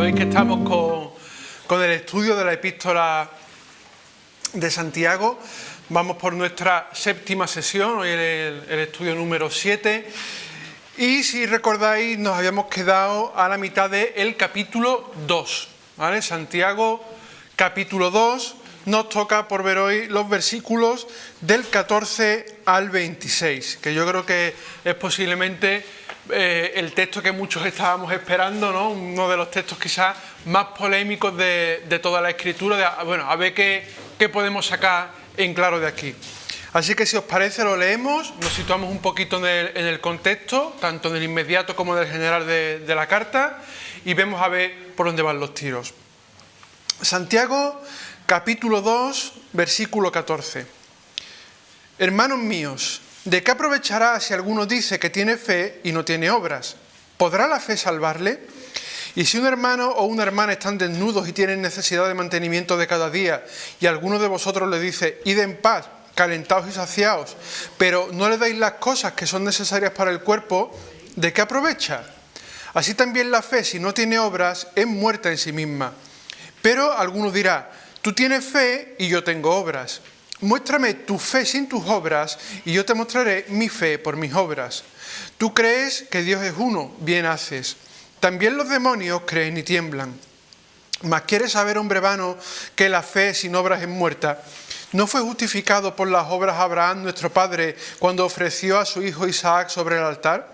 Sabéis que estamos con el estudio de la epístola de Santiago. Vamos por nuestra séptima sesión, hoy el estudio número 7. Y si recordáis, nos habíamos quedado a la mitad del capítulo 2. ¿Vale? Santiago, capítulo 2, nos toca por ver hoy los versículos del 14 al 26, que yo creo que es posiblemente el texto que muchos estábamos esperando, ¿no? Uno de los textos quizás más polémicos de toda la Escritura, a ver qué podemos sacar en claro de aquí. Así que si os parece lo leemos, nos situamos un poquito en el contexto, tanto del inmediato como del general de la carta, y vemos a ver por dónde van los tiros. Santiago, capítulo 2, versículo 14. Hermanos míos, ¿de qué aprovechará si alguno dice que tiene fe y no tiene obras? ¿Podrá la fe salvarle? Y si un hermano o una hermana están desnudos y tienen necesidad de mantenimiento de cada día, y alguno de vosotros le dice, id en paz, calentaos y saciaos, pero no le dais las cosas que son necesarias para el cuerpo, ¿de qué aprovecha? Así también la fe, si no tiene obras, es muerta en sí misma. Pero alguno dirá, tú tienes fe y yo tengo obras. Muéstrame tu fe sin tus obras y yo te mostraré mi fe por mis obras. Tú crees que Dios es uno, bien haces. También los demonios creen y tiemblan. Mas ¿quieres saber, hombre vano, que la fe sin obras es muerta? ¿No fue justificado por las obras Abraham, nuestro padre, cuando ofreció a su hijo Isaac sobre el altar?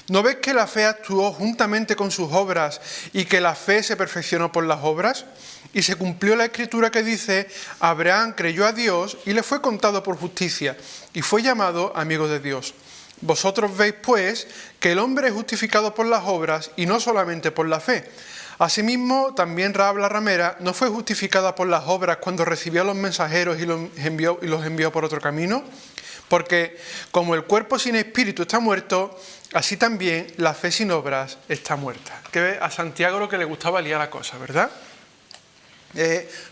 ¿No ves que la fe actuó juntamente con sus obras y que la fe se perfeccionó por las obras? Y se cumplió la escritura que dice, Abraham creyó a Dios y le fue contado por justicia, y fue llamado amigo de Dios. Vosotros veis, pues, que el hombre es justificado por las obras y no solamente por la fe. Asimismo, también Rahab la ramera no fue justificada por las obras cuando recibió a los mensajeros y los envió por otro camino. Porque como el cuerpo sin espíritu está muerto, así también la fe sin obras está muerta. Que a Santiago lo que le gustaba liar la cosa, ¿verdad?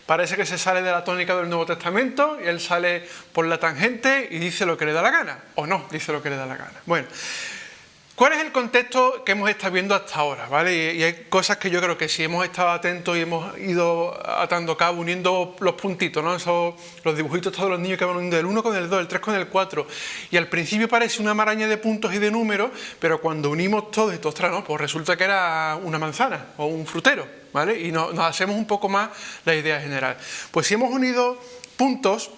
Parece que se sale de la tónica del Nuevo Testamento y él sale por la tangente y dice lo que le da la gana, o no dice lo que le da la gana. Bueno, ¿cuál es el contexto que hemos estado viendo hasta ahora? ¿Vale? Y hay cosas que yo creo que si hemos estado atentos y hemos ido atando cabo, uniendo los puntitos, ¿no? Los dibujitos todos los niños que van uniendo el 1 con el 2, el 3 con el 4, y al principio parece una maraña de puntos y de números, pero cuando unimos todo esto, ostras, ¿no? Pues resulta que era una manzana o un frutero, ¿vale? Y nos hacemos un poco más la idea general. Pues si hemos unido puntos,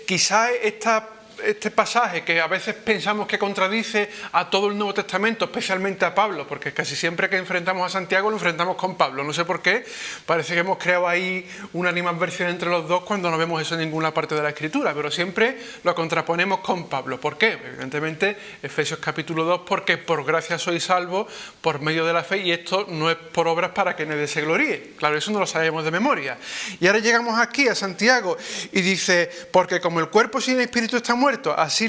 quizá este pasaje que a veces pensamos que contradice a todo el Nuevo Testamento, especialmente a Pablo, porque casi siempre que enfrentamos a Santiago lo enfrentamos con Pablo, no sé por qué, parece que hemos creado ahí una animadversión entre los dos cuando no vemos eso en ninguna parte de la Escritura, pero siempre lo contraponemos con Pablo. ¿Por qué? Evidentemente, Efesios capítulo 2, porque por gracia sois salvos por medio de la fe, y esto no es por obras para que nadie se gloríe. Claro, eso no lo sabemos de memoria. Y ahora llegamos aquí a Santiago y dice, porque como el cuerpo sin espíritu está muerto, así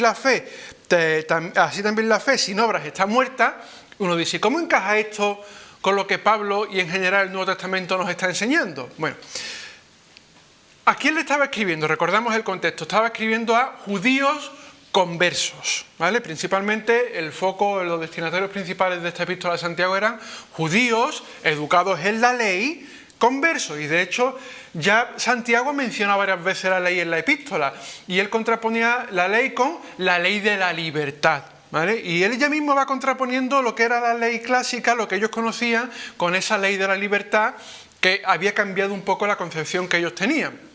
también la fe sin obras está muerta. Uno dice, ¿cómo encaja esto con lo que Pablo y en general el Nuevo Testamento nos está enseñando? Bueno, ¿a quién le estaba escribiendo? Recordamos el contexto, estaba escribiendo a judíos conversos, ¿vale? Principalmente el foco, los destinatarios principales de esta epístola de Santiago eran judíos educados en la ley, conversos, y de hecho ya Santiago menciona varias veces la ley en la epístola, y él contraponía la ley con la ley de la libertad, ¿vale? Y él ya mismo va contraponiendo lo que era la ley clásica, lo que ellos conocían, con esa ley de la libertad que había cambiado un poco la concepción que ellos tenían.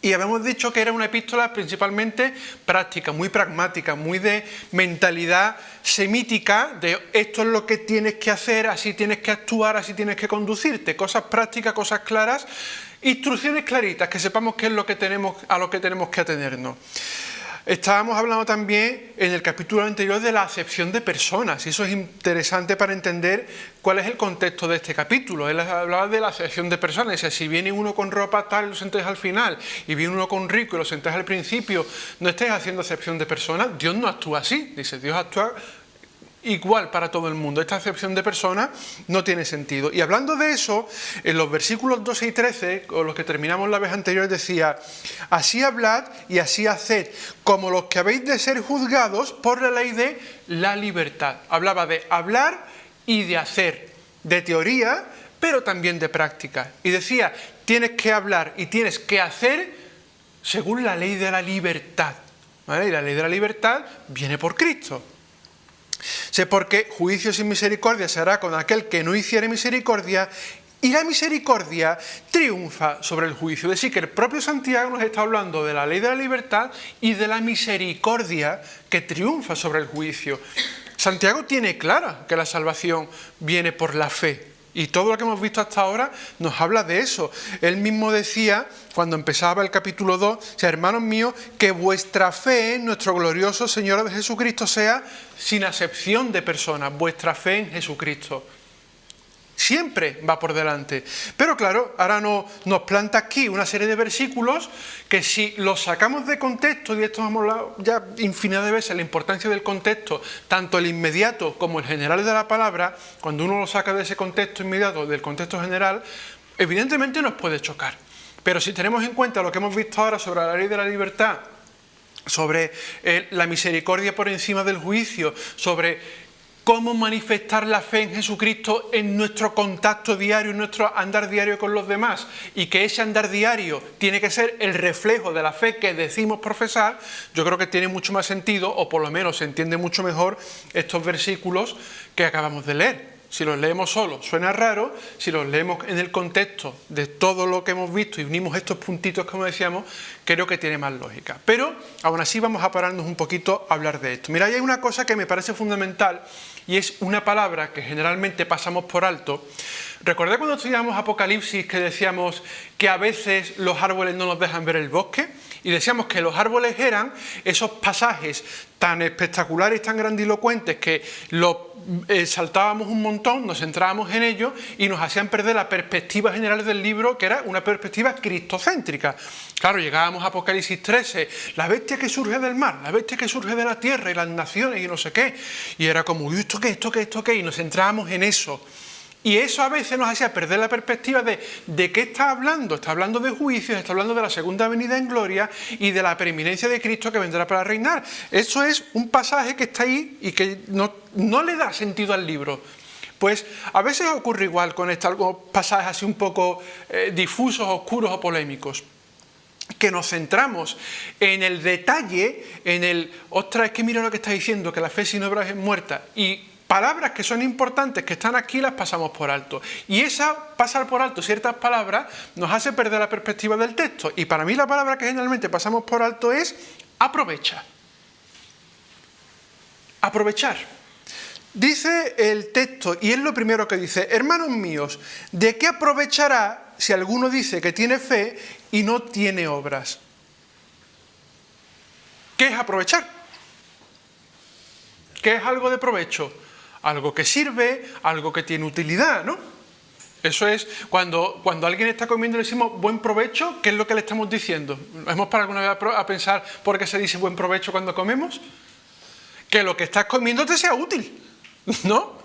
Y habíamos dicho que era una epístola principalmente práctica, muy pragmática, muy de mentalidad semítica, de esto es lo que tienes que hacer, así tienes que actuar, así tienes que conducirte, cosas prácticas, cosas claras, instrucciones claritas, que sepamos qué es lo que a lo que tenemos que atenernos. Estábamos hablando también en el capítulo anterior de la acepción de personas, y eso es interesante para entender cuál es el contexto de este capítulo. Él hablaba de la acepción de personas, decía, si viene uno con ropa tal, lo sentáis al final, y viene uno con rico y lo sentáis al principio, no estáis haciendo acepción de personas. Dios no actúa así, dice, Dios actúa igual para todo el mundo. Esta acepción de persona no tiene sentido. Y hablando de eso, en los versículos 12 y 13, con los que terminamos la vez anterior, decía, así hablad y así haced, como los que habéis de ser juzgados por la ley de la libertad. Hablaba de hablar y de hacer, de teoría, pero también de práctica. Y decía, tienes que hablar y tienes que hacer según la ley de la libertad, ¿vale? Y la ley de la libertad viene por Cristo. Sé porque juicio sin misericordia se hará con aquel que no hiciere misericordia, y la misericordia triunfa sobre el juicio. Es decir, que el propio Santiago nos está hablando de la ley de la libertad y de la misericordia que triunfa sobre el juicio. Santiago tiene clara que la salvación viene por la fe. Y todo lo que hemos visto hasta ahora nos habla de eso. Él mismo decía, cuando empezaba el capítulo 2, hermanos míos, que vuestra fe en nuestro glorioso Señor de Jesucristo sea sin acepción de personas, vuestra fe en Jesucristo. Siempre va por delante. Pero claro, ahora nos planta aquí una serie de versículos que si los sacamos de contexto, y de esto hemos hablado ya infinidad de veces, la importancia del contexto, tanto el inmediato como el general de la palabra, cuando uno lo saca de ese contexto inmediato, del contexto general, evidentemente nos puede chocar. Pero si tenemos en cuenta lo que hemos visto ahora sobre la ley de la libertad, sobre la misericordia por encima del juicio, sobre cómo manifestar la fe en Jesucristo en nuestro contacto diario, en nuestro andar diario con los demás, y que ese andar diario tiene que ser el reflejo de la fe que decimos profesar, yo creo que tiene mucho más sentido, o por lo menos se entiende mucho mejor estos versículos que acabamos de leer. Si los leemos solos suena raro, si los leemos en el contexto de todo lo que hemos visto y unimos estos puntitos, como decíamos, creo que tiene más lógica. Pero aún así vamos a pararnos un poquito a hablar de esto. Mira, hay una cosa que me parece fundamental y es una palabra que generalmente pasamos por alto. ¿Recordad cuando estudiábamos Apocalipsis que decíamos que a veces los árboles no nos dejan ver el bosque? Y decíamos que los árboles eran esos pasajes tan espectaculares, tan grandilocuentes, que saltábamos un montón, nos centrábamos en ellos y nos hacían perder la perspectiva general del libro, que era una perspectiva cristocéntrica. Claro, llegábamos a Apocalipsis 13, la bestia que surge del mar, la bestia que surge de la tierra y las naciones y no sé qué. Y era como, ¿esto qué, esto qué, esto qué? Y nos centrábamos en eso. Y eso a veces nos hacía perder la perspectiva de qué está hablando. Está hablando de juicios, está hablando de la segunda venida en gloria y de la preeminencia de Cristo que vendrá para reinar. Eso es un pasaje que está ahí y que no le da sentido al libro. Pues a veces ocurre igual con algunos pasajes así un poco difusos, oscuros o polémicos, que nos centramos en el detalle, en el, ostras, es que mira lo que está diciendo, que la fe sin obras es muerta, y palabras que son importantes, que están aquí, las pasamos por alto. Y pasar por alto ciertas palabras nos hace perder la perspectiva del texto. Y para mí la palabra que generalmente pasamos por alto es aprovecha. Aprovechar. Dice el texto, y es lo primero que dice, hermanos míos, ¿de qué aprovechará si alguno dice que tiene fe y no tiene obras? ¿Qué es aprovechar? ¿Qué es algo de provecho? Algo que sirve, algo que tiene utilidad, ¿no? Eso es, cuando alguien está comiendo le decimos buen provecho, ¿qué es lo que le estamos diciendo? ¿Hemos parado alguna vez a pensar por qué se dice buen provecho cuando comemos? Que lo que estás comiendo te sea útil, ¿no?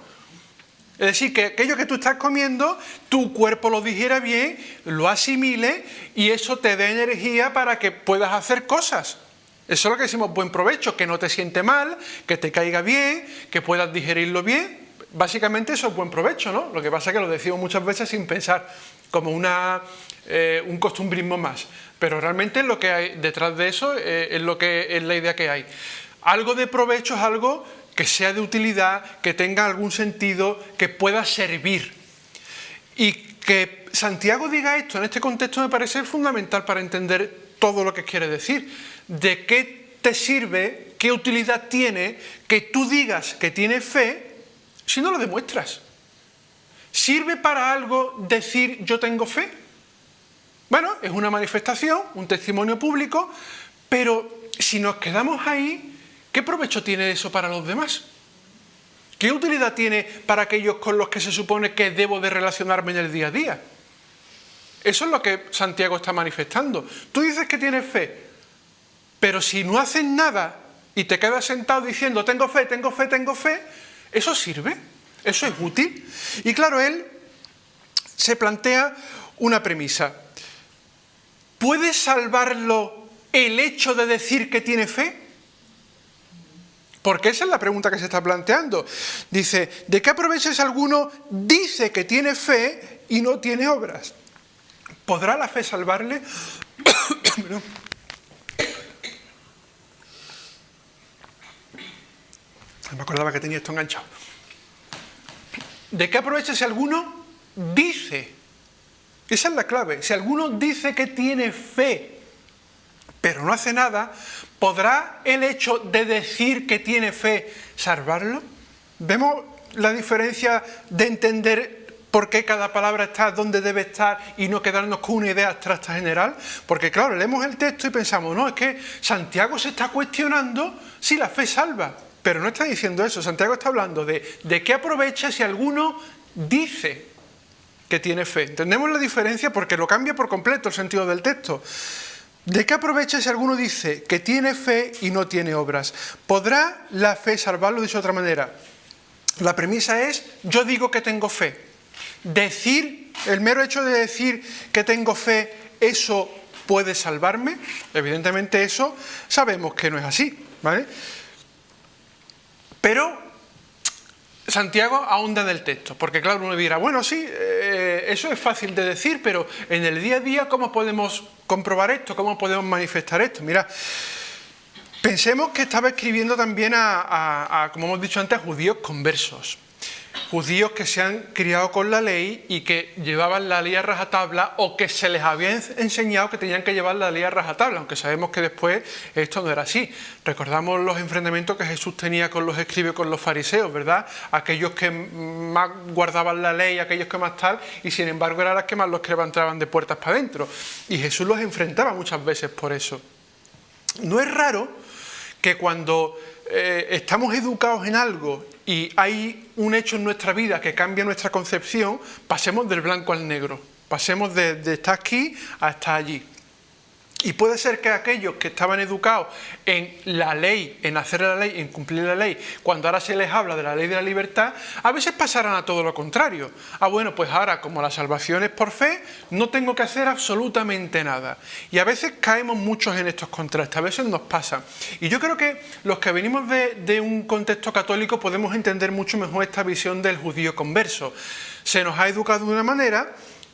Es decir, que aquello que tú estás comiendo, tu cuerpo lo digiera bien, lo asimile y eso te dé energía para que puedas hacer cosas. Eso es lo que decimos buen provecho, que no te siente mal, que te caiga bien, que puedas digerirlo bien. Básicamente eso es buen provecho, ¿no? Lo que pasa es que lo decimos muchas veces sin pensar, como un costumbrismo más. Pero realmente lo que hay detrás de eso es la idea que hay. Algo de provecho es algo que sea de utilidad, que tenga algún sentido, que pueda servir. Y que Santiago diga esto en este contexto me parece fundamental para entender todo lo que quiere decir. ¿De qué te sirve, qué utilidad tiene que tú digas que tienes fe si no lo demuestras? ¿Sirve para algo decir yo tengo fe? Bueno, es una manifestación, un testimonio público, pero si nos quedamos ahí, ¿qué provecho tiene eso para los demás? ¿Qué utilidad tiene para aquellos con los que se supone que debo de relacionarme en el día a día? Eso es lo que Santiago está manifestando. Tú dices que tienes fe, pero si no haces nada y te quedas sentado diciendo tengo fe, tengo fe, tengo fe, ¿eso sirve? ¿Eso es útil? Y claro, él se plantea una premisa. ¿Puede salvarlo el hecho de decir que tiene fe? Porque esa es la pregunta que se está planteando. Dice, ¿de qué aprovecha si alguno dice que tiene fe y no tiene obras, ¿podrá la fe salvarle? Me acordaba que tenía esto enganchado. ¿De qué aprovecha si alguno dice? Esa es la clave. Si alguno dice que tiene fe, pero no hace nada, ¿podrá el hecho de decir que tiene fe salvarlo? ¿Vemos la diferencia de entender por qué cada palabra está donde debe estar y no quedarnos con una idea abstracta general? Porque claro, leemos el texto y pensamos, no, es que Santiago se está cuestionando si la fe salva. Pero no está diciendo eso. Santiago está hablando de qué aprovecha si alguno dice que tiene fe. Entendemos la diferencia porque lo cambia por completo el sentido del texto. ¿De qué aprovecha si alguno dice que tiene fe y no tiene obras? ¿Podrá la fe salvarlo? De otra manera, la premisa es, yo digo que tengo fe. Decir, el mero hecho de decir que tengo fe, ¿eso puede salvarme? Evidentemente eso sabemos que no es así, ¿vale? Pero Santiago ahonda en el texto, porque claro, uno dirá, bueno, sí, eso es fácil de decir, pero en el día a día, ¿cómo podemos comprobar esto? ¿Cómo podemos manifestar esto? Mira, pensemos que estaba escribiendo también como hemos dicho antes, a judíos conversos. Judíos que se han criado con la ley y que llevaban la ley a rajatabla, o que se les había enseñado que tenían que llevar la ley a rajatabla, aunque sabemos que después esto no era así. Recordamos los enfrentamientos que Jesús tenía con los escribas y con los fariseos, ¿verdad? Aquellos que más guardaban la ley, aquellos que más tal, y sin embargo eran las que más los que levantaban de puertas para adentro. Y Jesús los enfrentaba muchas veces por eso. No es raro que cuando estamos educados en algo y hay un hecho en nuestra vida que cambia nuestra concepción, pasemos del blanco al negro, pasemos de estar aquí a estar allí. Y puede ser que aquellos que estaban educados en la ley, en hacer la ley, en cumplir la ley, cuando ahora se les habla de la ley de la libertad, a veces pasaran a todo lo contrario. Bueno, pues ahora como la salvación es por fe, no tengo que hacer absolutamente nada. Y a veces caemos muchos en estos contrastes, a veces nos pasa. Y yo creo que los que venimos de un contexto católico podemos entender mucho mejor esta visión del judío converso. Se nos ha educado de una manera,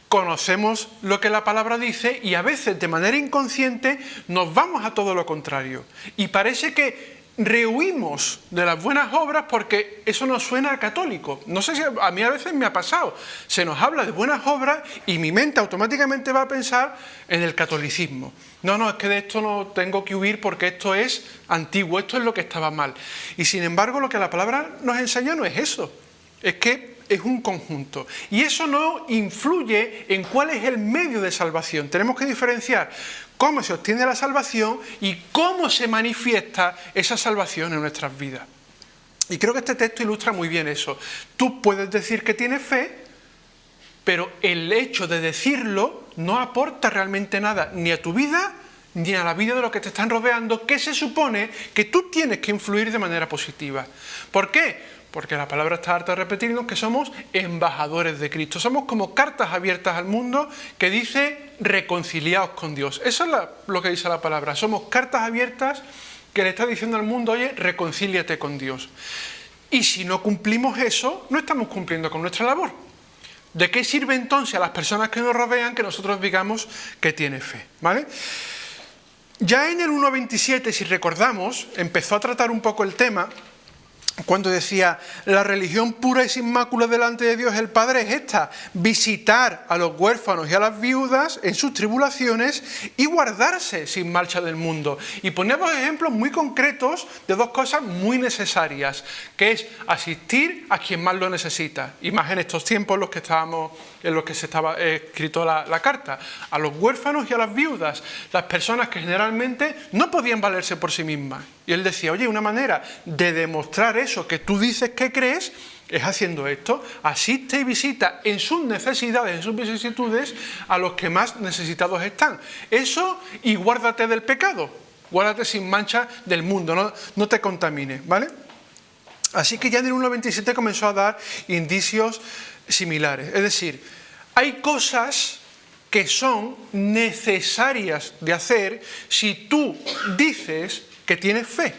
conocemos lo que la palabra dice y a veces de manera inconsciente nos vamos a todo lo contrario. Y parece que rehuimos de las buenas obras porque eso nos suena a católico. No sé si a mí a veces me ha pasado. Se nos habla de buenas obras y mi mente automáticamente va a pensar en el catolicismo. No, es que de esto no tengo que huir porque esto es antiguo, esto es lo que estaba mal. Y sin embargo lo que la palabra nos enseña no es eso. Es que es un conjunto. Y eso no influye en cuál es el medio de salvación. Tenemos que diferenciar cómo se obtiene la salvación y cómo se manifiesta esa salvación en nuestras vidas. Y creo que este texto ilustra muy bien eso. Tú puedes decir que tienes fe, pero el hecho de decirlo no aporta realmente nada, ni a tu vida, ni a la vida de los que te están rodeando, que se supone que tú tienes que influir de manera positiva. ¿Por qué? Porque la palabra está harta de repetirnos que somos embajadores de Cristo. Somos como cartas abiertas al mundo que dice reconciliaos con Dios. Eso es lo que dice la palabra. Somos cartas abiertas que le está diciendo al mundo, oye, reconcíliate con Dios. Y si no cumplimos eso, no estamos cumpliendo con nuestra labor. ¿De qué sirve entonces a las personas que nos rodean que nosotros digamos que tiene fe? ¿Vale? Ya en el 1.27, si recordamos, empezó a tratar un poco el tema cuando decía, la religión pura y sin mácula delante de Dios el Padre es esta: visitar a los huérfanos y a las viudas en sus tribulaciones y guardarse sin mancha del mundo. Y ponemos ejemplos muy concretos de dos cosas muy necesarias, que es asistir a quien más lo necesita, y más en estos tiempos en los que se estaba escrito la carta, a los huérfanos y a las viudas, las personas que generalmente no podían valerse por sí mismas. Y él decía, oye, una manera de demostrar eso que tú dices que crees es haciendo esto: asiste y visita en sus necesidades, en sus vicisitudes, a los que más necesitados están. Eso, y guárdate del pecado, guárdate sin mancha del mundo, no te contamines, ¿vale? Así que ya en el 1.27 comenzó a dar indicios similares. Es decir, hay cosas que son necesarias de hacer si tú dices que tienes fe.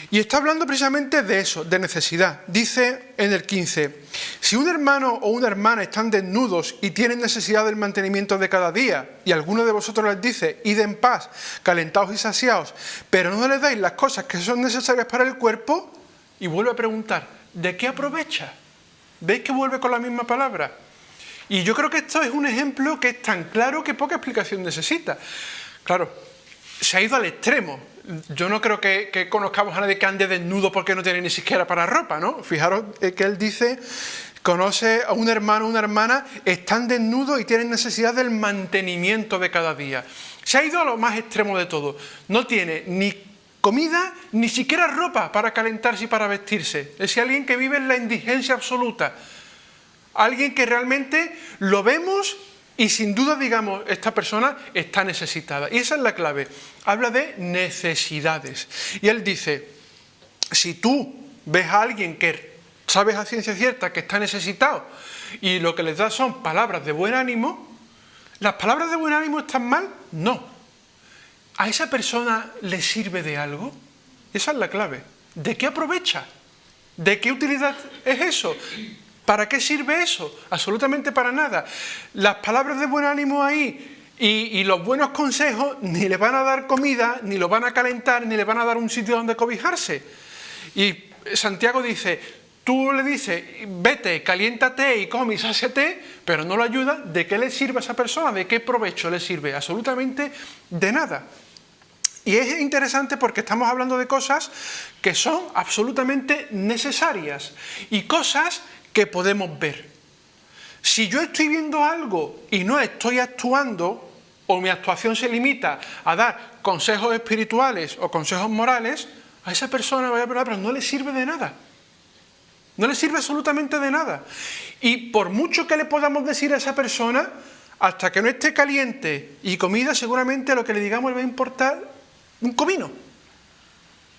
Y está hablando precisamente de eso, de necesidad. Dice en el 15, Si un hermano o una hermana están desnudos y tienen necesidad del mantenimiento de cada día, y alguno de vosotros les dice, id en paz, calentaos y saciaos, pero no les dais las cosas que son necesarias para el cuerpo, y vuelve a preguntar, ¿de qué aprovecha? ¿Veis que vuelve con la misma palabra? Y yo creo que esto es un ejemplo que es tan claro que poca explicación necesita. Claro, se ha ido al extremo. Yo no creo que conozcamos a nadie que ande desnudo porque no tiene ni siquiera para ropa, ¿no? Fijaros que él dice, conoce a un hermano o una hermana, están desnudos y tienen necesidad del mantenimiento de cada día. Se ha ido a lo más extremo de todo. No tiene ni comida, ni siquiera ropa para calentarse y para vestirse. Es alguien que vive en la indigencia absoluta. Alguien que realmente lo vemos y sin duda digamos, esta persona está necesitada. Y esa es la clave. Habla de necesidades. Y él dice, si tú ves a alguien que sabes a ciencia cierta que está necesitado y lo que les das son palabras de buen ánimo, ¿las palabras de buen ánimo están mal? No. ¿A esa persona le sirve de algo? Esa es la clave. ¿De qué aprovecha? ¿De qué utilidad es eso? ¿Para qué sirve eso? Absolutamente para nada. Las palabras de buen ánimo ahí y los buenos consejos ni le van a dar comida, ni lo van a calentar, ni le van a dar un sitio donde cobijarse. Y Santiago dice, tú le dices, vete, caliéntate y come y sáciate, pero no lo ayuda. ¿De qué le sirve a esa persona? ¿De qué provecho le sirve? Absolutamente de nada. Y es interesante porque estamos hablando de cosas que son absolutamente necesarias y cosas que podemos ver. Si yo estoy viendo algo y no estoy actuando, o mi actuación se limita a dar consejos espirituales o consejos morales, a esa persona pero no le sirve de nada. No le sirve absolutamente de nada. Y por mucho que le podamos decir a esa persona, hasta que no esté caliente y comida, seguramente lo que le digamos le va a importar un comino.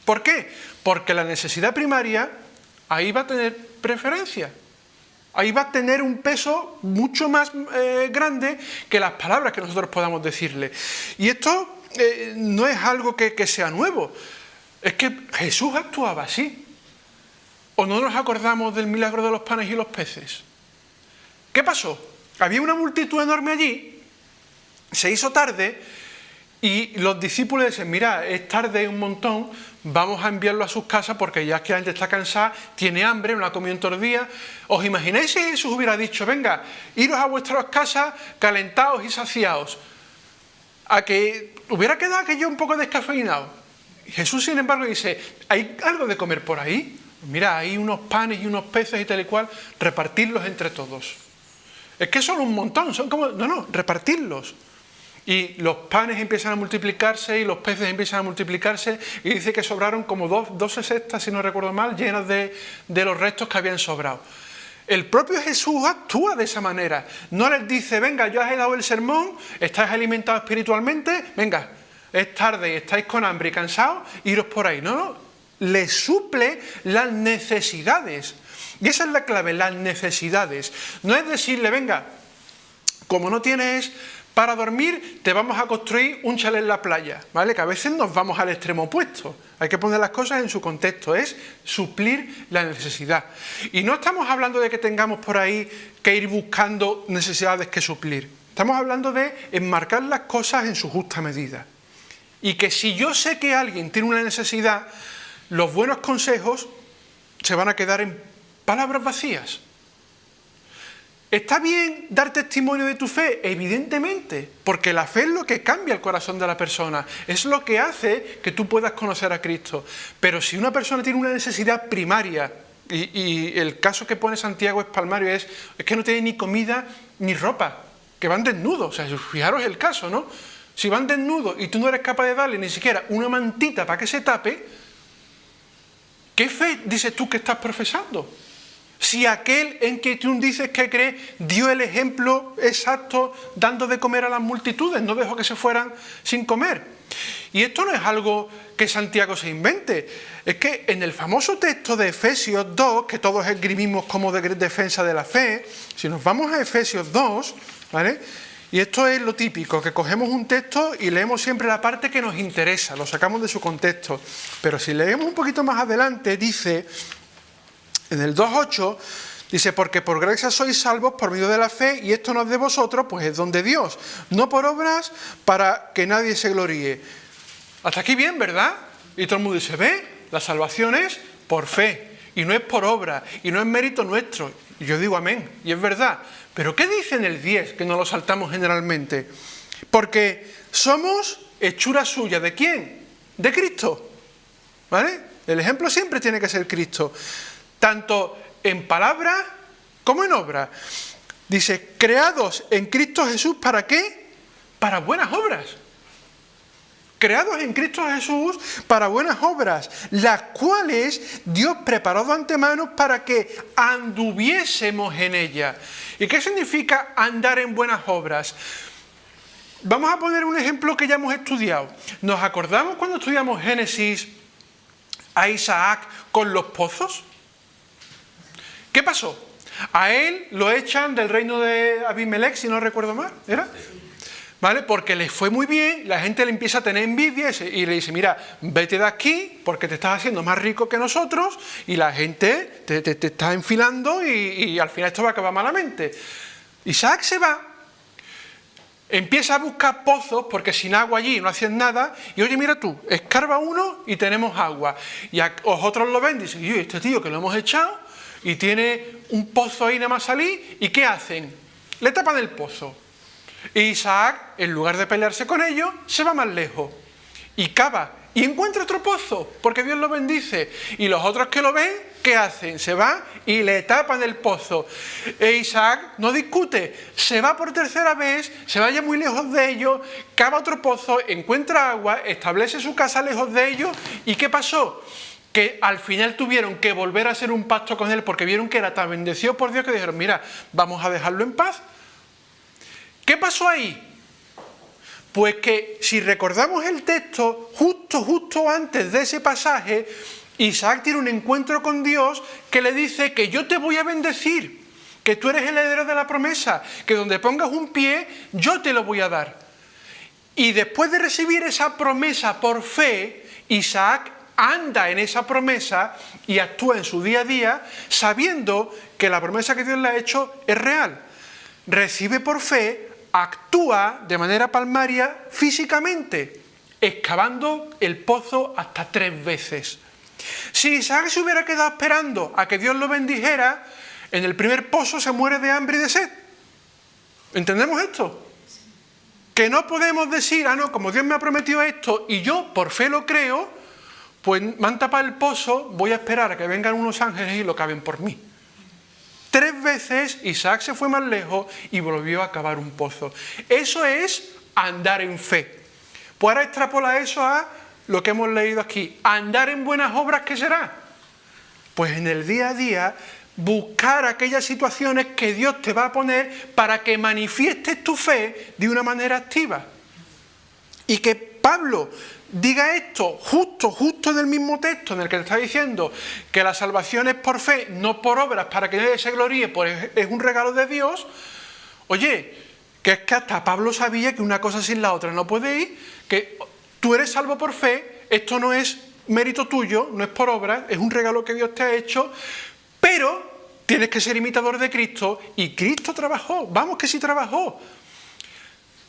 ¿Por qué? Porque la necesidad primaria ahí va a tener preferencia. Ahí va a tener un peso mucho más grande que las palabras que nosotros podamos decirle. Y esto no es algo que sea nuevo. Es que Jesús actuaba así. ¿O no nos acordamos del milagro de los panes y los peces? ¿Qué pasó? Había una multitud enorme allí, se hizo tarde y los discípulos decían, mira, es tarde un montón, vamos a enviarlo a sus casas porque ya es que la gente está cansada, tiene hambre, no ha comido en todo el día. ¿Os imagináis si Jesús hubiera dicho, venga, iros a vuestras casas, calentaos y saciaos? A que hubiera quedado aquello un poco descafeinado. Jesús, sin embargo, dice, ¿hay algo de comer por ahí? Mira, hay unos panes y unos peces y tal y cual, repartirlos entre todos. Es que son un montón, son como, no, repartirlos. Y los panes empiezan a multiplicarse y los peces empiezan a multiplicarse y dice que sobraron como 12 cestas, si no recuerdo mal, llenas de los restos que habían sobrado. El propio Jesús actúa de esa manera. No les dice, venga, yo os he dado el sermón, estáis alimentados espiritualmente, venga, es tarde y estáis con hambre y cansados, iros por ahí. No, les suple las necesidades. Y esa es la clave, las necesidades. No es decirle, venga, como no tienes para dormir, te vamos a construir un chalet en la playa, ¿vale? Que a veces nos vamos al extremo opuesto. Hay que poner las cosas en su contexto, es suplir la necesidad. Y no estamos hablando de que tengamos por ahí que ir buscando necesidades que suplir. Estamos hablando de enmarcar las cosas en su justa medida. Y que si yo sé que alguien tiene una necesidad, los buenos consejos se van a quedar en palabras vacías. ¿Está bien dar testimonio de tu fe? Evidentemente, porque la fe es lo que cambia el corazón de la persona, es lo que hace que tú puedas conocer a Cristo. Pero si una persona tiene una necesidad primaria, y el caso que pone Santiago es palmario, es que no tiene ni comida ni ropa, que van desnudos, o sea, fijaros el caso, ¿no? Si van desnudos y tú no eres capaz de darle ni siquiera una mantita para que se tape, ¿qué fe dices tú que estás profesando? Si aquel en que tú dices que cree dio el ejemplo exacto dando de comer a las multitudes, no dejó que se fueran sin comer. Y esto no es algo que Santiago se invente, es que en el famoso texto de Efesios 2, que todos esgrimimos como de defensa de la fe, si nos vamos a Efesios 2, ¿vale? Y esto es lo típico, que cogemos un texto y leemos siempre la parte que nos interesa, lo sacamos de su contexto. Pero si leemos un poquito más adelante, dice, en el 2.8, Dice, porque por gracia sois salvos por medio de la fe, y esto no es de vosotros, pues es don de Dios, no por obras para que nadie se gloríe. Hasta aquí bien, ¿verdad? Y todo el mundo dice, ¿ve? La salvación es por fe, y no es por obra, y no es mérito nuestro. Y yo digo amén, y es verdad. Pero ¿qué dice en el 10, que nos lo saltamos generalmente? Porque somos hechura suya, ¿de quién? De Cristo, ¿vale? El ejemplo siempre tiene que ser Cristo, tanto en palabra como en obra. Dice, creados en Cristo Jesús, ¿para qué? Para buenas obras. Creados en Cristo Jesús para buenas obras, las cuales Dios preparó de antemano para que anduviésemos en ellas. ¿Y qué significa andar en buenas obras? Vamos a poner un ejemplo que ya hemos estudiado. ¿Nos acordamos cuando estudiamos Génesis a Isaac con los pozos? ¿Qué pasó? A él lo echan del reino de Abimelech, si no recuerdo mal, ¿era? ¿Vale? Porque le fue muy bien, la gente le empieza a tener envidia y le dice, mira, vete de aquí porque te estás haciendo más rico que nosotros y la gente te está enfilando y al final esto va a acabar malamente. Isaac se va, empieza a buscar pozos porque sin agua allí no hacían nada y oye, mira tú, escarba uno y tenemos agua. Y vosotros lo ven y dicen, oye, este tío que lo hemos echado y tiene un pozo ahí nada más salir, ¿y qué hacen? Le tapan el pozo. Y Isaac, en lugar de pelearse con ellos, se va más lejos y cava y encuentra otro pozo, porque Dios lo bendice. Y los otros que lo ven, ¿qué hacen? Se van y le tapan el pozo. E Isaac no discute, se va por tercera vez, se vaya muy lejos de ellos, cava otro pozo, encuentra agua, establece su casa lejos de ellos. ¿Y qué pasó? Que al final tuvieron que volver a hacer un pacto con él porque vieron que era tan bendecido por Dios que dijeron, mira, vamos a dejarlo en paz. ¿Qué pasó ahí? Pues que si recordamos el texto, justo antes de ese pasaje, Isaac tiene un encuentro con Dios que le dice que yo te voy a bendecir, que tú eres el heredero de la promesa, que donde pongas un pie, yo te lo voy a dar. Y después de recibir esa promesa por fe, Isaac anda en esa promesa y actúa en su día a día sabiendo que la promesa que Dios le ha hecho es real. Recibe por fe, actúa de manera palmaria físicamente, excavando el pozo hasta 3 veces. Si Isaac se hubiera quedado esperando a que Dios lo bendijera, en el primer pozo se muere de hambre y de sed. ¿Entendemos esto? Que no podemos decir, no, como Dios me ha prometido esto y yo por fe lo creo, pues me han tapado el pozo, voy a esperar a que vengan unos ángeles y lo caven por mí. 3 veces Isaac se fue más lejos y volvió a cavar un pozo. Eso es andar en fe. Pues ahora extrapola eso a lo que hemos leído aquí. Andar en buenas obras, ¿qué será? Pues en el día a día buscar aquellas situaciones que Dios te va a poner para que manifiestes tu fe de una manera activa. Y que Pablo diga esto justo en el mismo texto en el que te está diciendo que la salvación es por fe, no por obras, para que nadie se gloríe, pues es un regalo de Dios. Oye, que es que hasta Pablo sabía que una cosa sin la otra no puede ir, que tú eres salvo por fe, esto no es mérito tuyo, no es por obras, es un regalo que Dios te ha hecho, pero tienes que ser imitador de Cristo y Cristo trabajó, vamos que sí trabajó.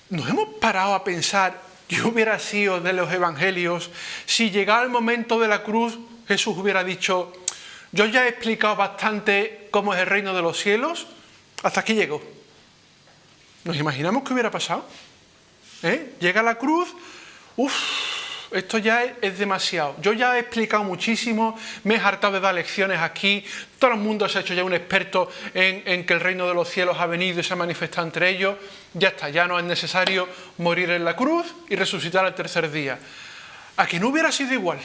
Nos hemos parado a pensar, yo hubiera sido de los evangelios, si llegara el momento de la cruz, Jesús hubiera dicho, yo ya he explicado bastante cómo es el reino de los cielos, hasta aquí llego. ¿Nos imaginamos qué hubiera pasado? Llega la cruz, esto ya es demasiado. Yo ya he explicado muchísimo, me he hartado de dar lecciones aquí, todo el mundo se ha hecho ya un experto en que el reino de los cielos ha venido y se ha manifestado entre ellos. Ya está, ya no es necesario morir en la cruz y resucitar al tercer día. ¿A que no hubiera sido igual?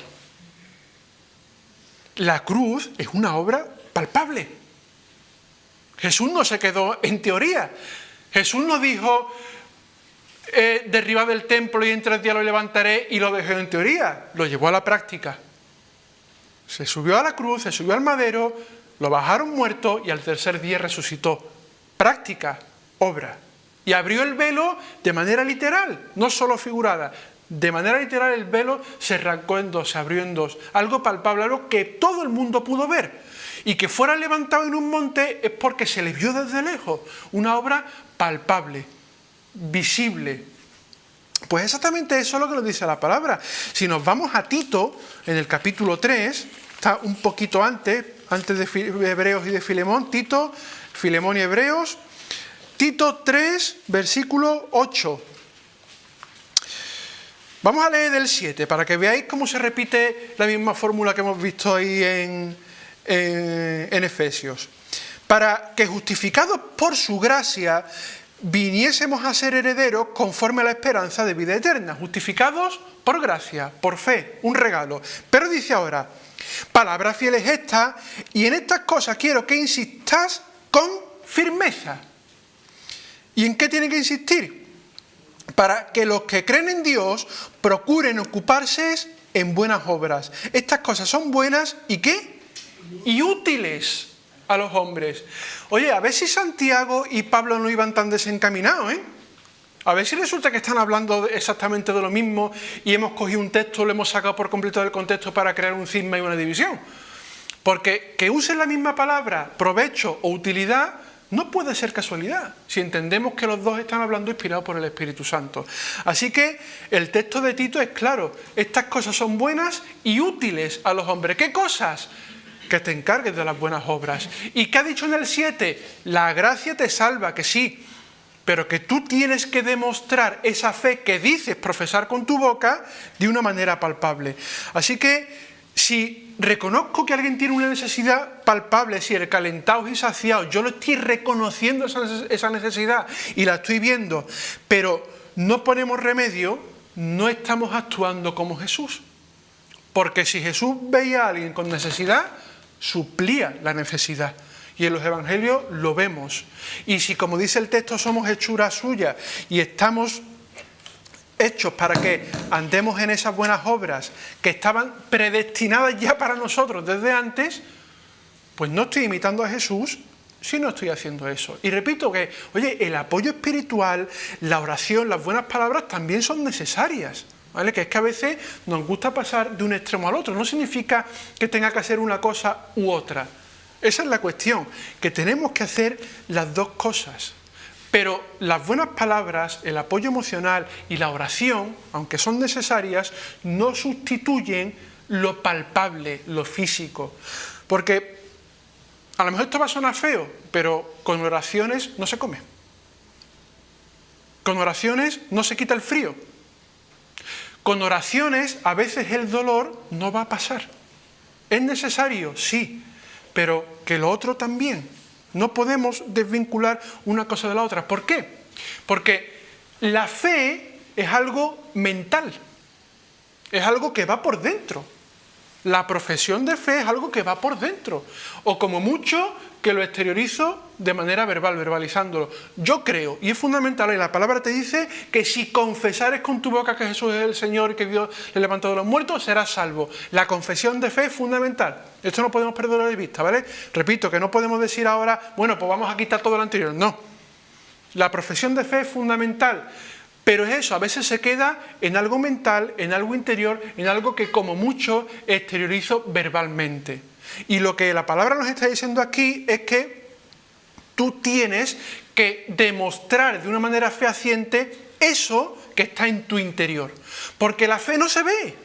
La cruz es una obra palpable. Jesús no se quedó en teoría. Jesús no dijo, derribad el templo y en 3 días lo levantaré y lo dejó en teoría. Lo llevó a la práctica. Se subió a la cruz, se subió al madero, lo bajaron muerto y al tercer día resucitó. Práctica, obra. Y abrió el velo de manera literal, no solo figurada. De manera literal, el velo se arrancó en dos, se abrió en dos. Algo palpable, algo que todo el mundo pudo ver. Y que fuera levantado en un monte es porque se le vio desde lejos. Una obra palpable, visible. Pues exactamente eso es lo que nos dice la palabra. Si nos vamos a Tito, en el capítulo 3, está un poquito antes de Hebreos y de Filemón, Tito, Filemón y Hebreos, Tito 3, versículo 8. Vamos a leer del 7, para que veáis cómo se repite la misma fórmula que hemos visto ahí en Efesios. Para que justificados por su gracia viniésemos a ser herederos conforme a la esperanza de vida eterna. Justificados por gracia, por fe, un regalo. Pero dice ahora, palabra fiel es esta, y en estas cosas quiero que insistas con firmeza. ¿Y en qué tienen que insistir? Para que los que creen en Dios procuren ocuparse en buenas obras. Estas cosas son buenas ¿y qué? Y útiles a los hombres. Oye, a ver si Santiago y Pablo no iban tan desencaminados, ¿eh? A ver si resulta que están hablando exactamente de lo mismo y hemos cogido un texto, lo hemos sacado por completo del contexto para crear un cisma y una división. Porque que usen la misma palabra, provecho o utilidad, no puede ser casualidad, si entendemos que los dos están hablando inspirados por el Espíritu Santo. Así que el texto de Tito es claro, estas cosas son buenas y útiles a los hombres. ¿Qué cosas? Que te encargues de las buenas obras. ¿Y qué ha dicho en el 7? La gracia te salva, que sí, pero que tú tienes que demostrar esa fe que dices profesar con tu boca de una manera palpable. Así que si reconozco que alguien tiene una necesidad palpable, si el calentados y saciados, yo lo estoy reconociendo esa necesidad y la estoy viendo, pero no ponemos remedio, no estamos actuando como Jesús. Porque si Jesús veía a alguien con necesidad, suplía la necesidad. Y en los evangelios lo vemos. Y si, como dice el texto, somos hechura suya y estamos hechos para que andemos en esas buenas obras que estaban predestinadas ya para nosotros desde antes, pues no estoy imitando a Jesús si no estoy haciendo eso. Y repito que, oye, el apoyo espiritual, la oración, las buenas palabras también son necesarias, ¿vale? Que es que a veces nos gusta pasar de un extremo al otro. No significa que tenga que hacer una cosa u otra. Esa es la cuestión, que tenemos que hacer las dos cosas. Pero las buenas palabras, el apoyo emocional y la oración, aunque son necesarias, no sustituyen lo palpable, lo físico. Porque a lo mejor esto va a sonar feo, pero con oraciones no se come. Con oraciones no se quita el frío. Con oraciones a veces el dolor no va a pasar. ¿Es necesario? Sí, pero que lo otro también. No podemos desvincular una cosa de la otra. ¿Por qué? Porque la fe es algo mental, es algo que va por dentro. La profesión de fe es algo que va por dentro. O como mucho que lo exteriorizo de manera verbal, verbalizándolo. Yo creo, y es fundamental, y la palabra te dice que si confesares con tu boca que Jesús es el Señor y que Dios le levantó de los muertos, serás salvo. La confesión de fe es fundamental. Esto no podemos perderlo de vista, ¿vale? Repito, que no podemos decir ahora, bueno, pues vamos a quitar todo lo anterior. No. La profesión de fe es fundamental. Pero es eso, a veces se queda en algo mental, en algo interior, en algo que como mucho exteriorizo verbalmente. Y lo que la palabra nos está diciendo aquí es que tú tienes que demostrar de una manera fehaciente eso que está en tu interior. Porque la fe no se ve.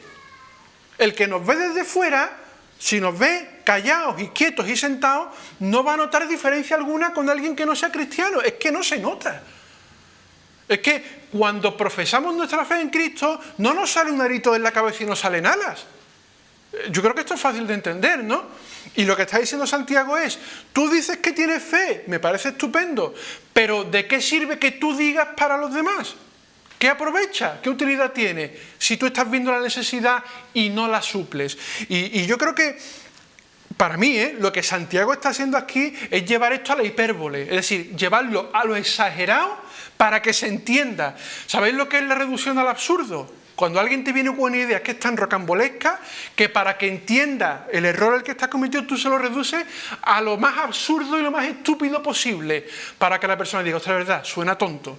El que nos ve desde fuera, si nos ve callados y quietos y sentados, no va a notar diferencia alguna con alguien que no sea cristiano. Es que no se nota. Es que cuando profesamos nuestra fe en Cristo, no nos sale un arito en la cabeza y nos salen alas. Yo creo que esto es fácil de entender, ¿no? Y lo que está diciendo Santiago es, tú dices que tienes fe, me parece estupendo, pero ¿de qué sirve que tú digas para los demás? ¿Qué aprovecha? ¿Qué utilidad tiene? Si tú estás viendo la necesidad y no la suples. Y yo creo que, para mí, lo que Santiago está haciendo aquí es llevar esto a la hipérbole, es decir, llevarlo a lo exagerado para que se entienda. ¿Sabéis lo que es la reducción al absurdo? Cuando alguien te viene con una idea que es tan rocambolesca que para que entienda el error al que estás cometido tú se lo reduces a lo más absurdo y lo más estúpido posible para que la persona diga, ostras, es verdad, suena tonto.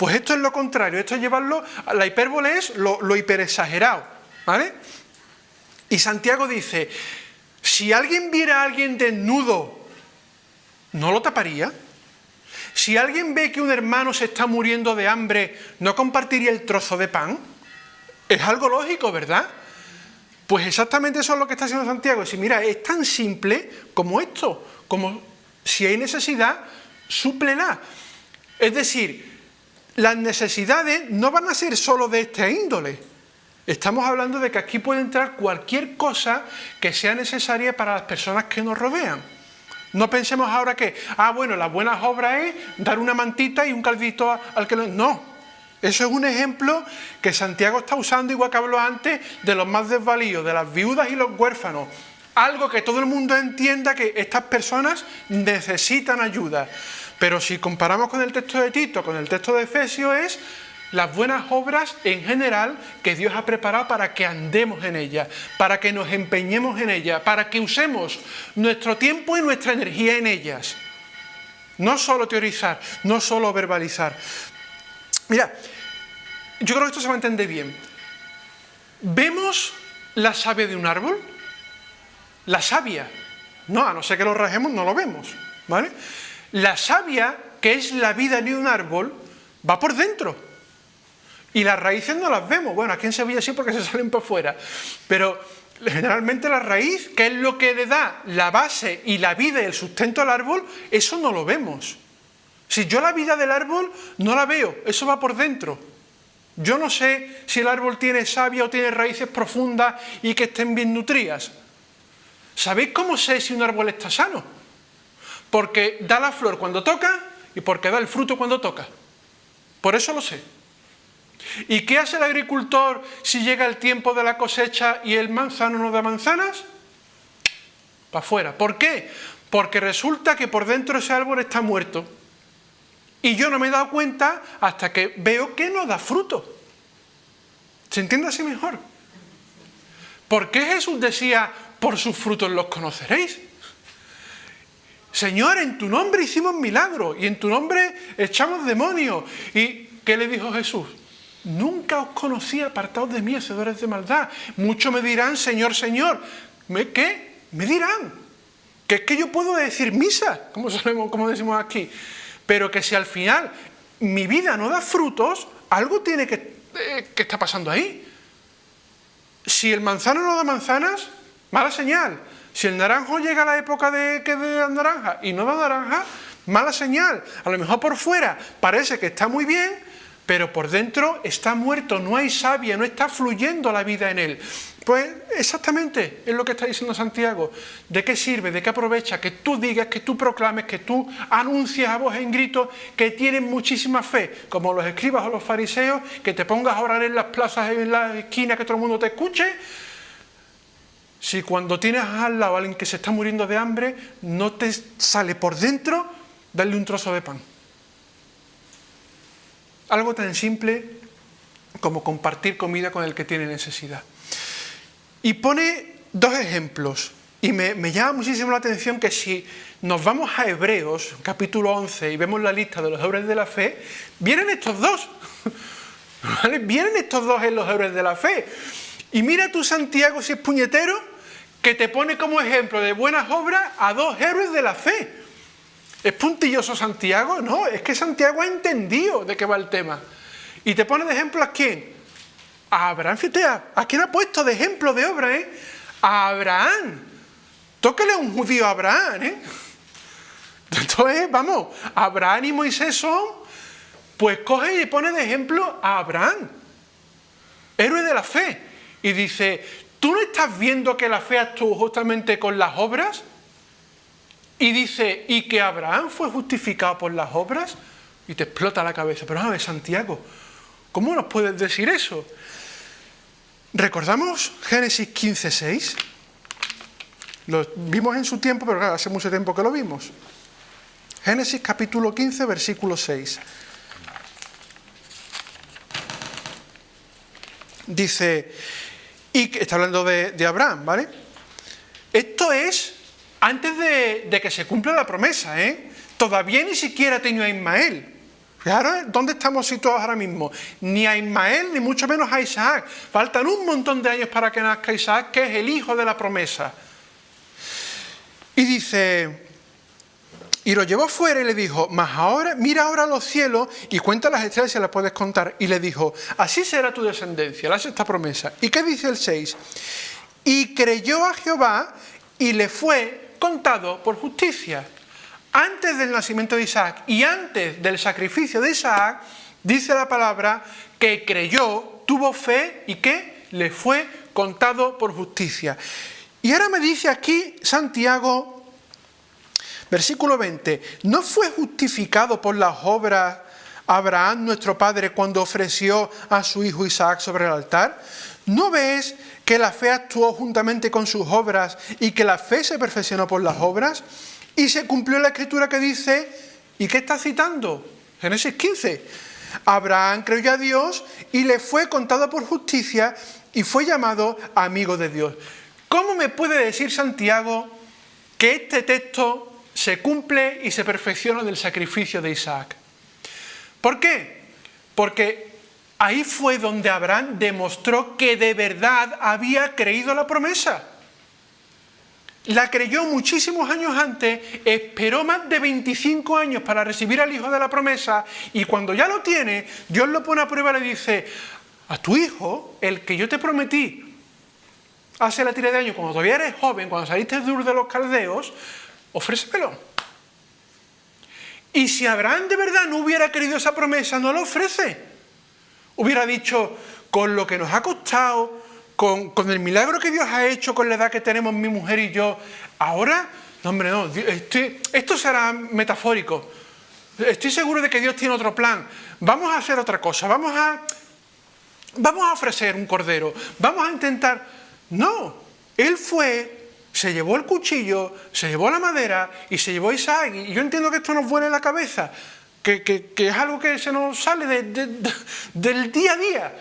Pues esto es lo contrario, esto es llevarlo, la hipérbole es lo hiperexagerado, ¿vale? Y Santiago dice, si alguien viera a alguien desnudo, ¿no lo taparía? Si alguien ve que un hermano se está muriendo de hambre, ¿no compartiría el trozo de pan? Es algo lógico, ¿verdad? Pues exactamente eso es lo que está haciendo Santiago. Si mira, es tan simple como esto, como si hay necesidad, súplela. Es decir, las necesidades no van a ser solo de esta índole. Estamos hablando de que aquí puede entrar cualquier cosa que sea necesaria para las personas que nos rodean. No pensemos ahora que, bueno, las buenas obras es dar una mantita y un caldito al que no. Eso es un ejemplo que Santiago está usando, igual que habló antes, de los más desvalidos, de las viudas y los huérfanos. Algo que todo el mundo entienda que estas personas necesitan ayuda. Pero si comparamos con el texto de Tito, con el texto de Efesios, es las buenas obras en general que Dios ha preparado para que andemos en ellas, para que nos empeñemos en ellas, para que usemos nuestro tiempo y nuestra energía en ellas. No solo teorizar, no solo verbalizar. Mira, yo creo que esto se va a entender bien. ¿Vemos la savia de un árbol? La savia. No, a no ser que lo rajemos, no lo vemos, ¿vale? La savia, que es la vida de un árbol, va por dentro. Y las raíces no las vemos. Bueno, aquí en Sevilla sí porque se salen para afuera. Pero generalmente la raíz, que es lo que le da la base y la vida y el sustento al árbol, eso no lo vemos. Si yo la vida del árbol no la veo, eso va por dentro. Yo no sé si el árbol tiene savia o tiene raíces profundas y que estén bien nutridas. ¿Sabéis cómo sé si un árbol está sano? Porque da la flor cuando toca y porque da el fruto cuando toca. Por eso lo sé. ¿Y qué hace el agricultor si llega el tiempo de la cosecha y el manzano no da manzanas? Para afuera. ¿Por qué? Porque resulta que por dentro ese árbol está muerto. Y yo no me he dado cuenta hasta que veo que no da fruto. ¿Se entiende así mejor? ¿Por qué Jesús decía, por sus frutos los conoceréis? Señor, en tu nombre hicimos milagros y en tu nombre echamos demonios. ¿Y qué le dijo Jesús? Nunca os conocí, apartados de mí, hacedores de maldad. Muchos me dirán, Señor, Señor. ¿Qué? Me dirán. Que es que yo puedo decir misa, como decimos aquí. Pero que si al final mi vida no da frutos, algo tiene que está pasando ahí. Si el manzano no da manzanas, mala señal. Si el naranjo llega a la época de dar naranja y no da naranja, mala señal. A lo mejor por fuera parece que está muy bien, pero por dentro está muerto, no hay savia, no está fluyendo la vida en él. Pues exactamente es lo que está diciendo Santiago. ¿De qué sirve, de qué aprovecha que tú digas, que tú proclames, que tú anuncias a voz en grito que tienes muchísima fe, como los escribas o los fariseos, que te pongas a orar en las plazas, en las esquinas, que todo el mundo te escuche? Si cuando tienes al lado a alguien que se está muriendo de hambre, no te sale por dentro darle un trozo de pan. Algo tan simple como compartir comida con el que tiene necesidad. Y pone dos ejemplos. Y me llama muchísimo la atención que si nos vamos a Hebreos, capítulo 11, y vemos la lista de los héroes de la fe, vienen estos dos. ¿Vale? Vienen estos dos en los héroes de la fe. Y mira tú, Santiago, si es puñetero, que te pone como ejemplo de buenas obras a dos héroes de la fe. ¿Es puntilloso Santiago? No, es que Santiago ha entendido de qué va el tema. Y te pone de ejemplo a quién. A Abraham. Fíjate, ¿a quién ha puesto de ejemplo de obra? A Abraham. Tócale a un judío a Abraham. Entonces, vamos, Abraham y Moisés son, pues coge y pone de ejemplo a Abraham. Héroe de la fe. Y dice, ¿tú no estás viendo que la fe actuó justamente con las obras? Y dice, ¿y que Abraham fue justificado por las obras? Y te explota la cabeza. Pero a ver, Santiago, ¿cómo nos puedes decir eso? ¿Recordamos Génesis 15:6? Lo vimos en su tiempo, pero claro, hace mucho tiempo que lo vimos. Génesis capítulo 15, versículo 6. Dice, y está hablando de Abraham, ¿vale? Esto es antes de que se cumpla la promesa, ¿eh? Todavía ni siquiera tenía a Ismael. Fijaros dónde estamos situados ahora mismo. Ni a Ismael, ni mucho menos a Isaac. Faltan un montón de años para que nazca Isaac, que es el hijo de la promesa. Y dice, y lo llevó fuera y le dijo, mas ahora, mira ahora los cielos y cuenta las estrellas si las puedes contar. Y le dijo, así será tu descendencia, le hace esta promesa. ¿Y qué dice el 6? Y creyó a Jehová y le fue contado por justicia. Antes del nacimiento de Isaac y antes del sacrificio de Isaac, dice la palabra que creyó, tuvo fe y que le fue contado por justicia. Y ahora me dice aquí Santiago, versículo 20, ¿no fue justificado por las obras Abraham, nuestro padre, cuando ofreció a su hijo Isaac sobre el altar? ¿No ves que la fe actuó juntamente con sus obras y que la fe se perfeccionó por las obras? Y se cumplió la escritura que dice, ¿y qué está citando? Génesis 15. Abraham creyó a Dios y le fue contado por justicia y fue llamado amigo de Dios. ¿Cómo me puede decir Santiago que este texto se cumple y se perfecciona del sacrificio de Isaac? ¿Por qué? Porque ahí fue donde Abraham demostró que de verdad había creído la promesa. La creyó muchísimos años antes, esperó más de 25 años para recibir al hijo de la promesa y cuando ya lo tiene, Dios lo pone a prueba y le dice, a tu hijo, el que yo te prometí hace la tira de años, cuando todavía eres joven, cuando saliste de Ur de los Caldeos, ofrécemelo. Y si Abraham de verdad no hubiera querido esa promesa, no la ofrece. Hubiera dicho, con lo que nos ha costado, con el milagro que Dios ha hecho, con la edad que tenemos mi mujer y yo, ahora, no hombre, no, esto será metafórico. Estoy seguro de que Dios tiene otro plan. Vamos a hacer otra cosa, vamos a ofrecer un cordero, vamos a intentar... No, él fue, se llevó el cuchillo, se llevó la madera y se llevó a Isaac. Y yo entiendo que esto nos vuela en la cabeza, que es algo que se nos sale del día a día.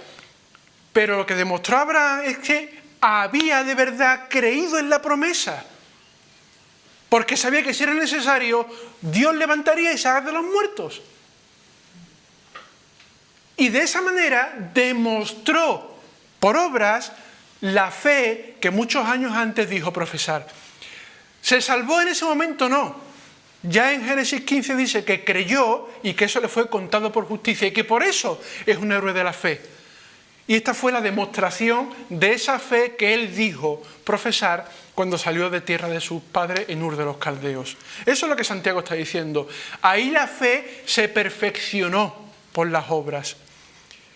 Pero lo que demostró Abraham es que había de verdad creído en la promesa. Porque sabía que si era necesario, Dios levantaría a Isaac de los muertos. Y de esa manera demostró por obras la fe que muchos años antes dijo profesar. ¿Se salvó en ese momento? No. Ya en Génesis 15 dice que creyó y que eso le fue contado por justicia y que por eso es un héroe de la fe. Y esta fue la demostración de esa fe que él dijo profesar cuando salió de tierra de sus padres en Ur de los Caldeos. Eso es lo que Santiago está diciendo. Ahí la fe se perfeccionó por las obras.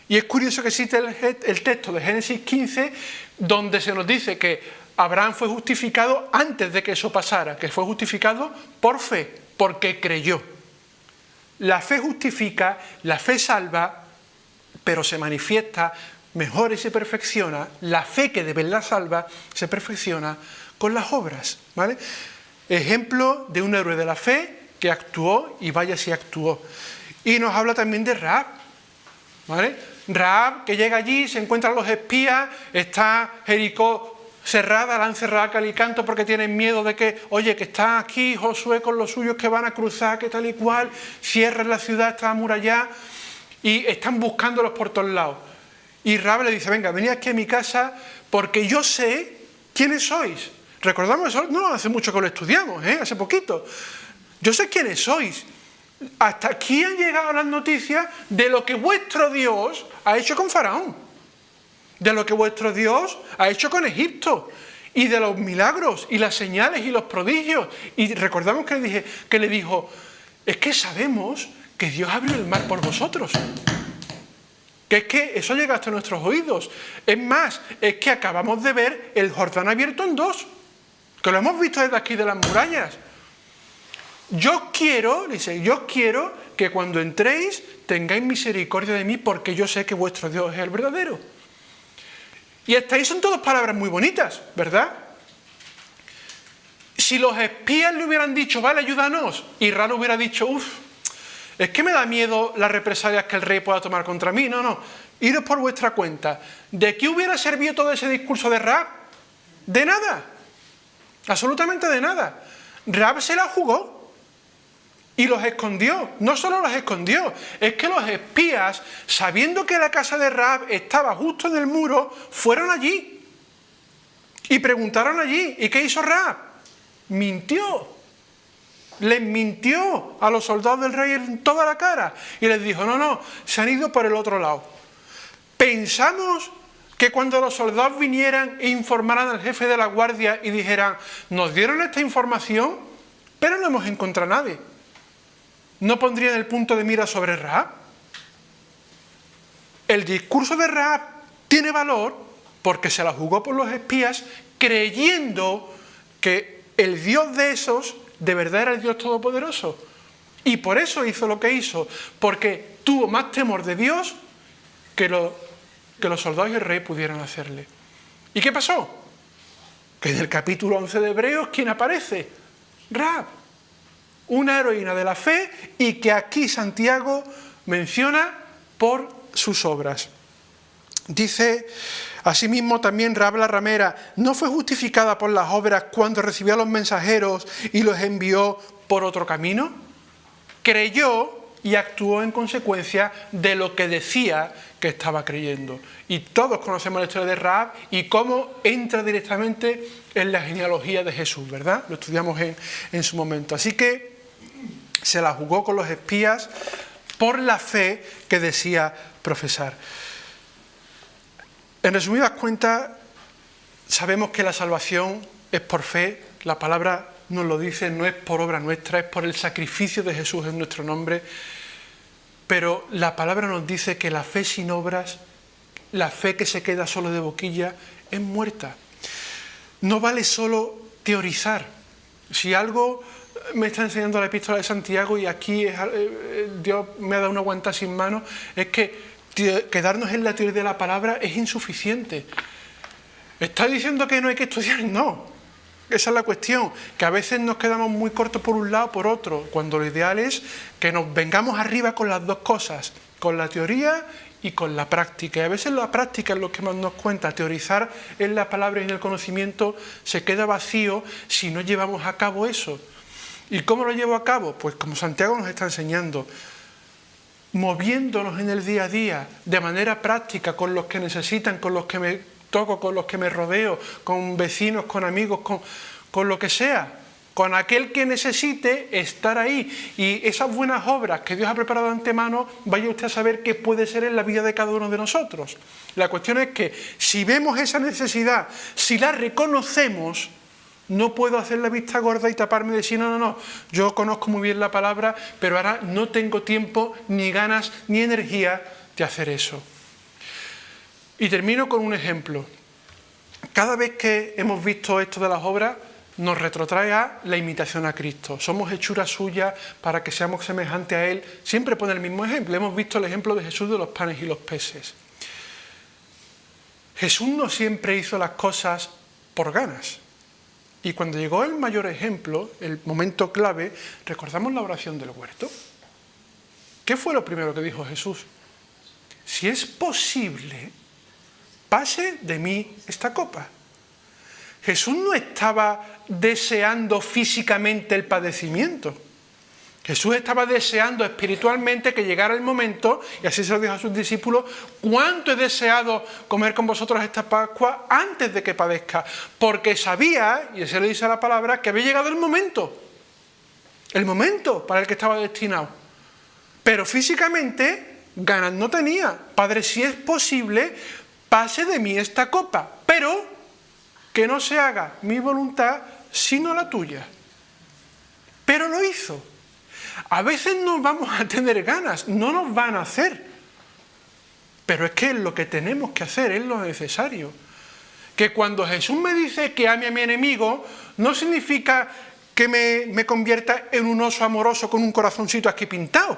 Y es curioso que existe el texto de Génesis 15 donde se nos dice que Abraham fue justificado antes de que eso pasara, que fue justificado por fe, porque creyó. La fe justifica, la fe salva, pero se manifiesta mejor y se perfecciona, la fe que de verdad salva, se perfecciona con las obras, ¿vale? Ejemplo de un héroe de la fe que actuó y vaya si actuó. Y nos habla también de Rahab, ¿vale? Rahab que llega allí, se encuentran los espías, está Jericó cerrada, la han cerrado a cal y canto porque tienen miedo de que, oye, que está aquí Josué con los suyos que van a cruzar, que tal y cual, cierran la ciudad, está amurallada y están buscándolos por todos lados. Y Rahab le dice, venga, venid aquí a mi casa porque yo sé quiénes sois. Recordamos eso, no hace mucho que lo estudiamos, hace poquito. Yo sé quiénes sois. Hasta aquí han llegado las noticias de lo que vuestro Dios ha hecho con Faraón. De lo que vuestro Dios ha hecho con Egipto. Y de los milagros y las señales y los prodigios. Y recordamos que le dijo, es que sabemos que Dios abrió el mar por vosotros. Que es que eso llega hasta nuestros oídos. Es más, es que acabamos de ver el Jordán abierto en dos, que lo hemos visto desde aquí de las murallas. Yo quiero que cuando entréis tengáis misericordia de mí porque yo sé que vuestro Dios es el verdadero. Y hasta ahí son todas palabras muy bonitas, ¿verdad? Si los espías le hubieran dicho, vale, ayúdanos, y Rahab hubiera dicho, es que me da miedo las represalias que el rey pueda tomar contra mí. No, iros por vuestra cuenta. ¿De qué hubiera servido todo ese discurso de Rahab? De nada, absolutamente de nada. Rahab se la jugó. y los escondió. No solo los escondió, es que los espías, sabiendo que la casa de Rahab estaba justo en el muro, fueron allí y preguntaron allí. ¿Y qué hizo Rahab? Mintió. Les mintió a los soldados del rey en toda la cara y les dijo: no, se han ido por el otro lado. Pensamos que cuando los soldados vinieran e informaran al jefe de la guardia y dijeran: nos dieron esta información, pero no hemos encontrado a nadie, ¿no pondrían el punto de mira sobre Rahab? El discurso de Rahab tiene valor porque se la jugó por los espías, creyendo que el Dios de esos de verdad era el Dios Todopoderoso. Y por eso hizo lo que hizo, porque tuvo más temor de Dios que los soldados y el rey pudieran hacerle. ¿Y qué pasó? Que en el capítulo 11 de Hebreos, ¿quién aparece? Rahab, una heroína de la fe, y que aquí Santiago menciona por sus obras. Dice asimismo también Rahab la ramera: ¿no fue justificada por las obras cuando recibió a los mensajeros y los envió por otro camino? Creyó y actuó en consecuencia de lo que decía que estaba creyendo. Y todos conocemos la historia de Rahab y cómo entra directamente en la genealogía de Jesús, ¿verdad? Lo estudiamos en su momento. Así que se la jugó con los espías por la fe que decía profesar. En resumidas cuentas, sabemos que la salvación es por fe. La palabra nos lo dice, no es por obra nuestra, es por el sacrificio de Jesús en nuestro nombre. Pero la palabra nos dice que la fe sin obras, la fe que se queda solo de boquilla, es muerta. No vale solo teorizar. Si algo me está enseñando la epístola de Santiago, y aquí Dios me ha dado una guanta sin mano, es que quedarnos en la teoría de la palabra es insuficiente. ¿Está diciendo que no hay que estudiar? No. Esa es la cuestión, que a veces nos quedamos muy cortos por un lado o por otro, cuando lo ideal es que nos vengamos arriba con las dos cosas, con la teoría y con la práctica. Y a veces la práctica es lo que más nos cuenta. Teorizar en la palabra y en el conocimiento se queda vacío si no llevamos a cabo eso. ¿Y cómo lo llevo a cabo? Pues como Santiago nos está enseñando, moviéndonos en el día a día, de manera práctica, con los que necesitan, con los que me toco, con los que me rodeo, con vecinos, con amigos, con lo que sea, con aquel que necesite estar ahí. Y esas buenas obras que Dios ha preparado de antemano, vaya usted a saber qué puede ser en la vida de cada uno de nosotros. La cuestión es que si vemos esa necesidad, si la reconocemos, no puedo hacer la vista gorda y taparme de decir: no, yo conozco muy bien la palabra, pero ahora no tengo tiempo, ni ganas, ni energía de hacer eso. Y termino con un ejemplo. Cada vez que hemos visto esto de las obras, nos retrotrae a la imitación a Cristo. Somos hechura suya para que seamos semejantes a Él. Siempre pone el mismo ejemplo. Hemos visto el ejemplo de Jesús de los panes y los peces. Jesús no siempre hizo las cosas por ganas. Y cuando llegó el mayor ejemplo, el momento clave, recordamos la oración del huerto. ¿Qué fue lo primero que dijo Jesús? Si es posible, pase de mí esta copa. Jesús no estaba deseando físicamente el padecimiento. Jesús estaba deseando espiritualmente que llegara el momento, y así se lo dijo a sus discípulos: ¿cuánto he deseado comer con vosotros esta Pascua antes de que padezca? Porque sabía, y así le dice la palabra, que había llegado el momento para el que estaba destinado. Pero físicamente ganas no tenía. Padre, si es posible, pase de mí esta copa, pero que no se haga mi voluntad sino la tuya. Pero lo hizo. A veces no vamos a tener ganas, no nos van a hacer. Pero es que es lo que tenemos que hacer, es lo necesario. Que cuando Jesús me dice que ame a mi enemigo, no significa que me convierta en un oso amoroso con un corazoncito aquí pintado.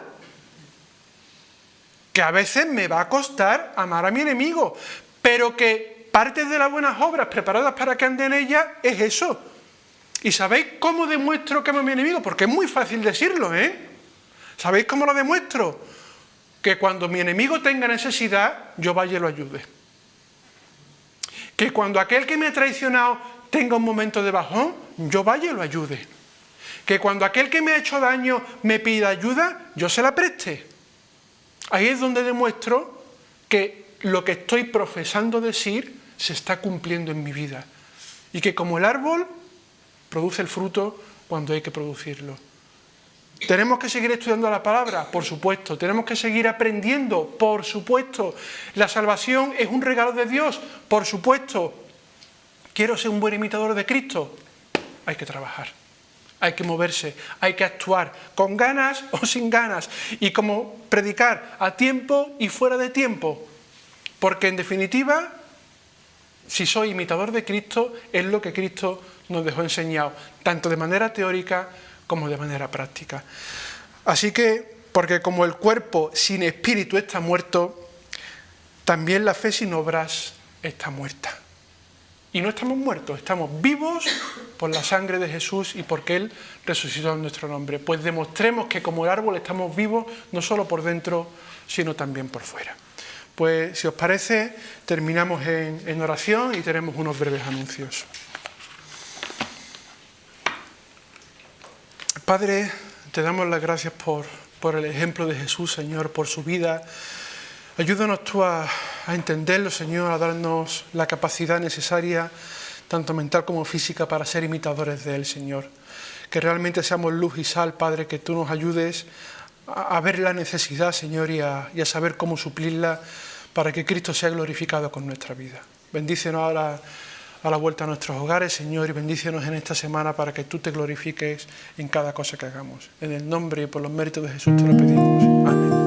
Que a veces me va a costar amar a mi enemigo, pero que parte de las buenas obras preparadas para que ande en ellas es eso. ¿Y sabéis cómo demuestro que amo a mi enemigo? Porque es muy fácil decirlo, ¿eh? ¿Sabéis cómo lo demuestro? Que cuando mi enemigo tenga necesidad, yo vaya y lo ayude. Que cuando aquel que me ha traicionado tenga un momento de bajón, yo vaya y lo ayude. Que cuando aquel que me ha hecho daño me pida ayuda, yo se la preste. Ahí es donde demuestro que lo que estoy profesando decir se está cumpliendo en mi vida. Y que como el árbol produce el fruto cuando hay que producirlo. ¿Tenemos que seguir estudiando la palabra? Por supuesto. ¿Tenemos que seguir aprendiendo? Por supuesto. ¿La salvación es un regalo de Dios? Por supuesto. ¿Quiero ser un buen imitador de Cristo? Hay que trabajar, hay que moverse, hay que actuar, con ganas o sin ganas. Y como predicar a tiempo y fuera de tiempo. Porque en definitiva, si soy imitador de Cristo, es lo que Cristo nos dejó enseñado, tanto de manera teórica como de manera práctica. Así que, porque como el cuerpo sin espíritu está muerto, también la fe sin obras está muerta. Y no estamos muertos, estamos vivos por la sangre de Jesús y porque Él resucitó en nuestro nombre. Pues demostremos que como el árbol estamos vivos, no solo por dentro, sino también por fuera. Pues si os parece, terminamos en oración y tenemos unos breves anuncios. Padre, te damos las gracias por el ejemplo de Jesús, Señor, por su vida. Ayúdanos tú a entenderlo, Señor, a darnos la capacidad necesaria, tanto mental como física, para ser imitadores de Él, Señor. Que realmente seamos luz y sal, Padre, que tú nos ayudes a ver la necesidad, Señor, y a saber cómo suplirla para que Cristo sea glorificado con nuestra vida. Bendícenos ahora a la vuelta a nuestros hogares, Señor, y bendícenos en esta semana para que tú te glorifiques en cada cosa que hagamos. En el nombre y por los méritos de Jesús te lo pedimos. Amén.